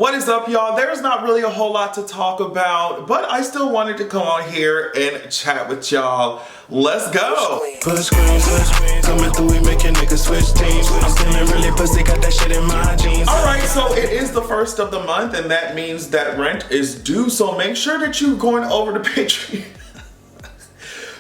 What is up, y'all? There's not really a whole lot to talk about, but I still wanted to come on here and chat with y'all. Let's go. Push screens, coming through, we making niggas switch teams. I'm feeling really pussy, got that shit in my jeans. Alright, so it is the first of the month, and that means that rent is due, so make sure that you're going over to Patreon.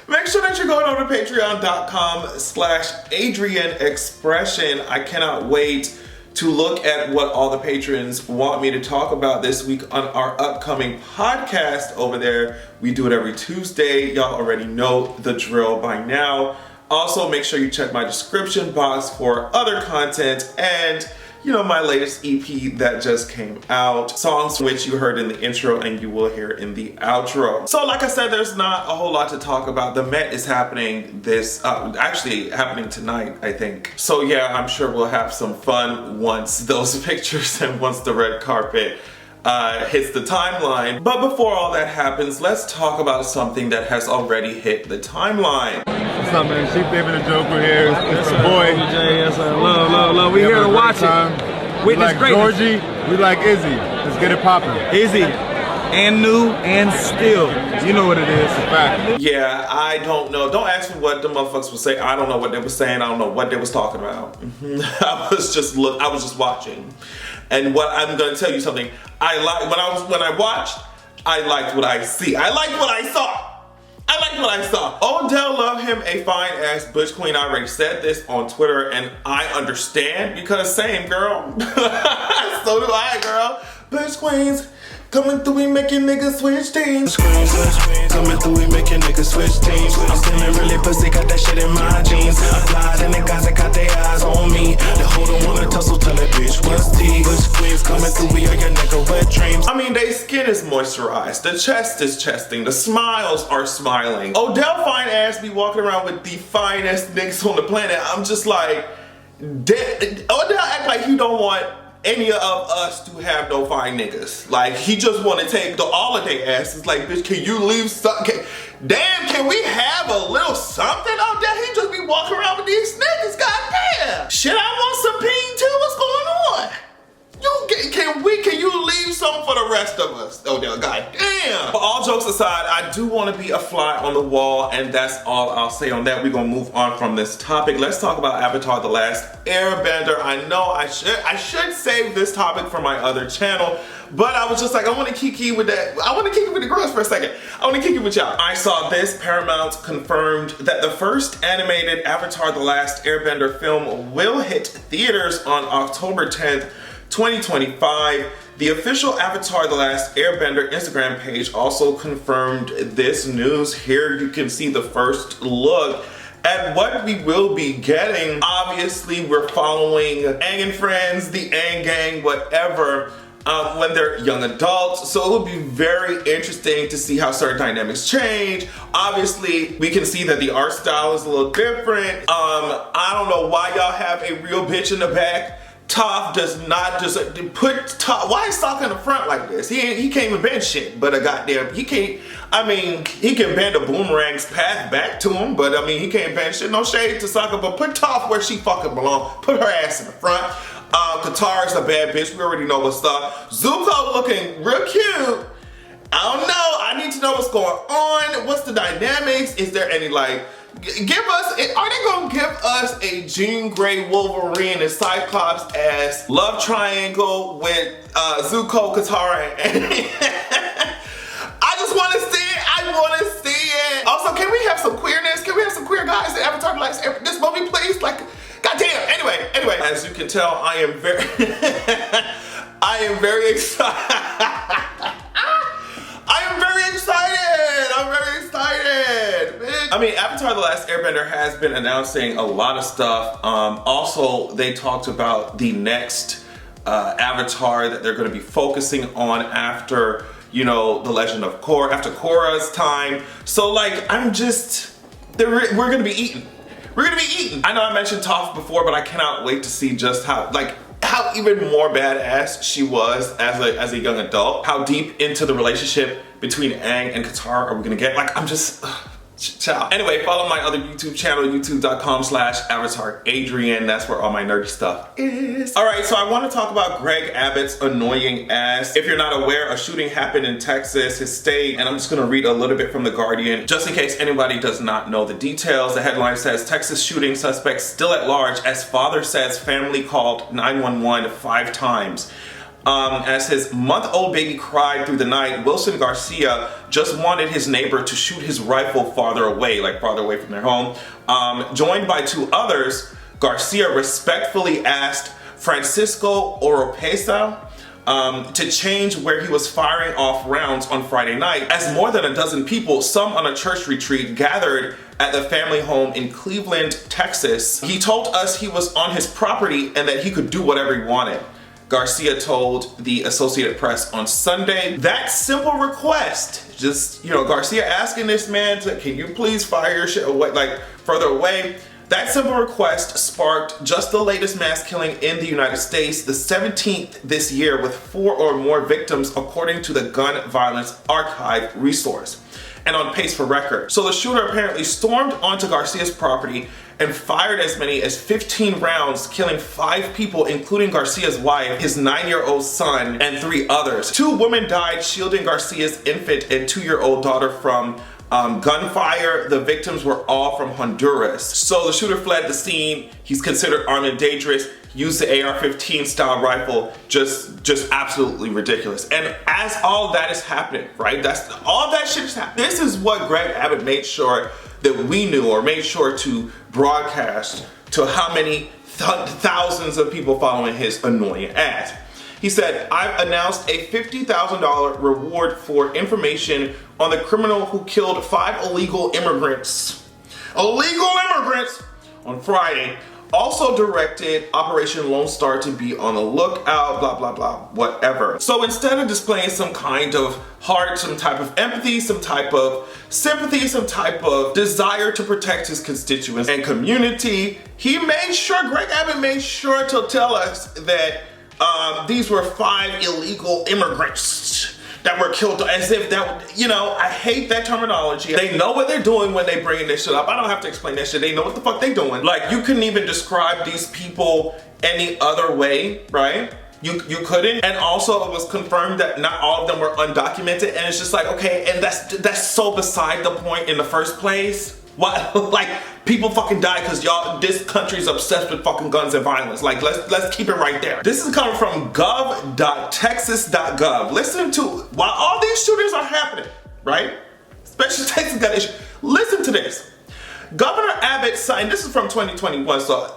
Make sure that you're going over to patreon.com/AdrianExpression. I cannot wait to look at what all the patrons want me to talk about this week on our upcoming podcast over there. We do it every Tuesday. Y'all already know the drill by now. Also, make sure you check my description box for other content and, you know, my latest EP that just came out. Songs which you heard in the intro and you will hear in the outro. So like I said, there's not a whole lot to talk about. The Met is happening actually happening tonight, I think. So yeah, I'm sure we'll have some fun once those pictures and once the red carpet hits the timeline. But before all that happens, let's talk about something that has already hit the timeline. What's up, man? Sheep David the Joker here. It's the boy. Yes, love. We here to watch it. Witness we like Georgie, we like Izzy. Let's get it poppin'. Izzy. And new and still. You know what it is. Fact. Yeah, I don't know. Don't ask me what the motherfuckers would say. I don't know what they were saying. I don't know what they was talking about. I was just watching. And what I'm gonna tell you something. I watched, I liked what I see. I liked what I saw. Odell love him a fine ass butch queen. I already said this on Twitter and I understand because same girl. So do I, girl. Butch queens coming through, we making niggas switch teams. Screens, coming through, we making niggas switch teams. I'm feeling really pussy, got that shit in my jeans. I slide and the guys that got their eyes on me. The whole don't wanna tussle, tell that bitch what's tea. Push queens coming through, we are your nigga wet dreams. I mean, their skin is moisturized, the chest is chesting, the smiles are smiling. Odell fine ass be walking around with the finest niggas on the planet. I'm just like, Odell act like he don't want any of us to have no fine niggas. Like, he just want to take all of their asses. Like, bitch, can you leave something? Damn, can we have a little something out there? He just be walking around with these niggas, goddamn. Shit, I want some peen too. What's going on? Can you leave something for the rest of us? Oh, goddamn. But all jokes aside, I do want to be a fly on the wall, and that's all I'll say on that. We're gonna move on from this topic. Let's talk about Avatar: The Last Airbender. I know I should save this topic for my other channel, but I was just like, I want to kiki with that. I want to kiki with the girls for a second. I want to kiki with y'all. I saw this. Paramount confirmed that the first animated Avatar: The Last Airbender film will hit theaters on October 10th, 2025. The official Avatar: The Last Airbender Instagram page also confirmed this news. Here you can see the first look at what we will be getting. Obviously, we're following Aang and friends, the Aang gang, whatever, when they're young adults. So it will be very interesting to see how certain dynamics change. Obviously, we can see that the art style is a little different. I don't know why y'all have a real bitch in the back. Toph does not just put Toph. Why is Toph in the front like this? He can't even bend shit, but a goddamn, he can't. I mean, he can bend a boomerang's path back to him, but I mean, he can't bend shit. No shade to Sokka, but put Toph where she fucking belong. Put her ass in the front. Katara's a bad bitch. We already know what's up. Zuko looking real cute. I don't know. I need to know what's going on. What's the dynamics? Is there any like? Are they gonna give us a Jean Grey Wolverine and Cyclops ass love triangle with Zuko, Katara, and I just want to see it. I want to see it. Also, can we have some queerness? Can we have some queer guys in Avatar: The Last Airbender? This movie, please? Like, goddamn. Anyway. As you can tell, I am very excited. I am very excited, bitch. I mean, Avatar: The Last Airbender has been announcing a lot of stuff. Also, they talked about the next Avatar that they're going to be focusing on after, you know, the Legend of Korra, after Korra's time. So, like, we're going to be eating. We're going to be eating. I know I mentioned Toph before, but I cannot wait to see just how even more badass she was as a young adult. How deep into the relationship between Aang and Katara are we gonna get? Like, I'm just Ciao. Anyway, follow my other YouTube channel, youtube.com/AvatarAdrian. That's where all my nerdy stuff is. All right, so I want to talk about Greg Abbott's annoying ass. If you're not aware, a shooting happened in Texas, his state, and I'm just gonna read a little bit from The Guardian, just in case anybody does not know the details. The headline says, Texas shooting suspect still at large as father says family called 911 5 times. As his month-old baby cried through the night, Wilson Garcia just wanted his neighbor to shoot his rifle farther away from their home. Joined by 2 others, Garcia respectfully asked Francisco Oropesa to change where he was firing off rounds on Friday night, as more than a dozen people, some on a church retreat, gathered at the family home in Cleveland, Texas. He told us he was on his property and that he could do whatever he wanted, Garcia told the Associated Press on Sunday. That simple request, just, Garcia asking this man to, can you please fire your shit away, further away? That simple request sparked just the latest mass killing in the United States, the 17th this year, with 4 or more victims, according to the Gun Violence Archive resource, and on pace for record. So the shooter apparently stormed onto Garcia's property and fired as many as 15 rounds, killing 5 people, including Garcia's wife, his 9-year-old son, and 3 others. 2 women died shielding Garcia's infant and 2-year-old daughter from gunfire. The victims were all from Honduras. So the shooter fled the scene. He's considered armed and dangerous. Used the AR-15 style rifle. Just absolutely ridiculous. And as all that is happening, right? All that shit is happening. This is what Greg Abbott made sure that we knew, or made sure to broadcast to how many thousands of people following his annoying ass. He said, I've announced a $50,000 reward for information on the criminal who killed 5 illegal immigrants on Friday. Also directed Operation Lone Star to be on the lookout, blah, blah, blah, whatever. So instead of displaying some kind of heart, some type of empathy, some type of sympathy, some type of desire to protect his constituents and community, Greg Abbott made sure to tell us that these were 5 illegal immigrants that were killed, as if that, I hate that terminology. They know what they're doing when they bring this shit up. I don't have to explain that shit. They know what the fuck they doing. Like, you couldn't even describe these people any other way, right? You couldn't. And also it was confirmed that not all of them were undocumented, and it's just like, okay, and that's so beside the point in the first place. What? Like, people fucking die because this country's obsessed with fucking guns and violence. Like, let's keep it right there. This is coming from gov.texas.gov. Listen to, while all these shootings are happening, right? Especially Texas got issue. Listen to this. Governor Abbott signed, this is from 2021, so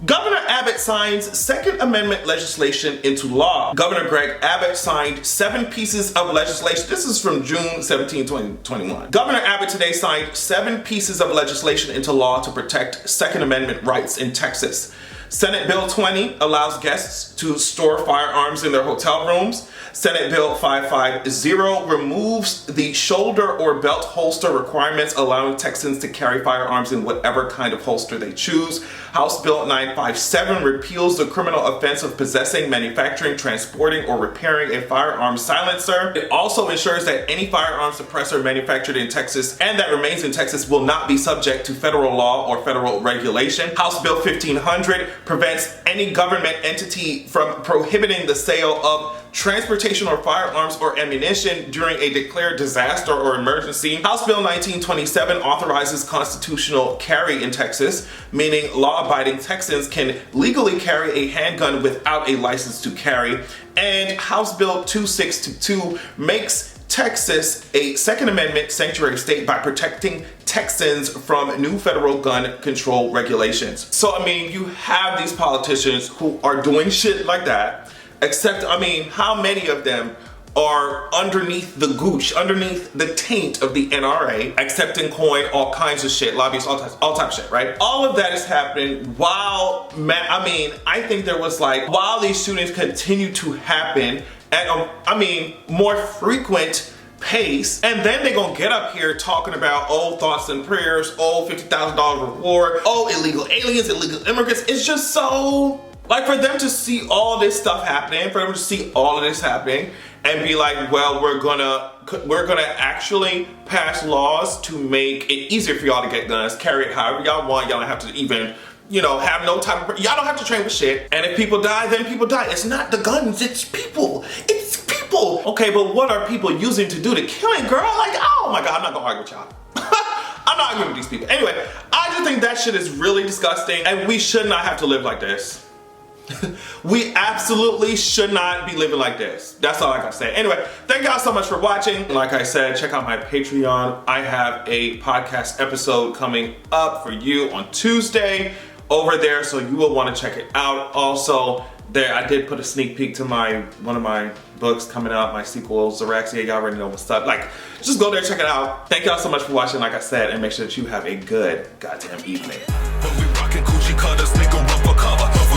Governor Abbott signs Second Amendment legislation into law. Governor Greg Abbott signed 7 pieces of legislation. This is from June 17, 2021. Governor Abbott today signed 7 pieces of legislation into law to protect Second Amendment rights in Texas. Senate Bill 20 allows guests to store firearms in their hotel rooms. Senate Bill 550 removes the shoulder or belt holster requirements, allowing Texans to carry firearms in whatever kind of holster they choose. House Bill 957 repeals the criminal offense of possessing, manufacturing, transporting, or repairing a firearm silencer. It also ensures that any firearm suppressor manufactured in Texas and that remains in Texas will not be subject to federal law or federal regulation. House Bill 1500 prevents any government entity from prohibiting the sale of transportation or firearms or ammunition during a declared disaster or emergency. House Bill 1927 authorizes constitutional carry in Texas, meaning law-abiding Texans can legally carry a handgun without a license to carry. And House Bill 2622 makes Texas a Second Amendment sanctuary state by protecting Texans from new federal gun control regulations. So, I mean, you have these politicians who are doing shit like that, except, I mean, how many of them are underneath the gooch, underneath the taint of the NRA, accepting coin, all kinds of shit, lobbyists, all type of shit, right? All of that is happening while, I think there was while these shootings continue to happen at, more frequent pace, and then they're gonna get up here talking about, oh, thoughts and prayers, oh, $50,000 reward, oh, illegal aliens, illegal immigrants. It's just so Like for them to see all this stuff happening, for them to see all of this happening and be like, well, we're gonna actually pass laws to make it easier for y'all to get guns, carry it however y'all want. Y'all don't have to even, you know, have no type of, y'all don't have to train with shit. And if people die, then people die. It's not the guns, it's people. It's people. Okay, but what are people using to do the killing, girl? Like, oh my God, I'm not gonna argue with y'all. I'm not arguing with these people. Anyway, I just think that shit is really disgusting and we should not have to live like this. We absolutely should not be living like this. That's all I gotta say. Anyway, thank y'all so much for watching. Like I said, check out my Patreon. I have a podcast episode coming up for you on Tuesday over there, so you will want to check it out. Also, there I did put a sneak peek to one of my books coming out, my sequel, Zeraxia. Y'all already know what's up. Like, just go there, check it out. Thank y'all so much for watching, like I said, and make sure that you have a good goddamn evening. When we rockin' Gucci cutters, nigga, rubber cover.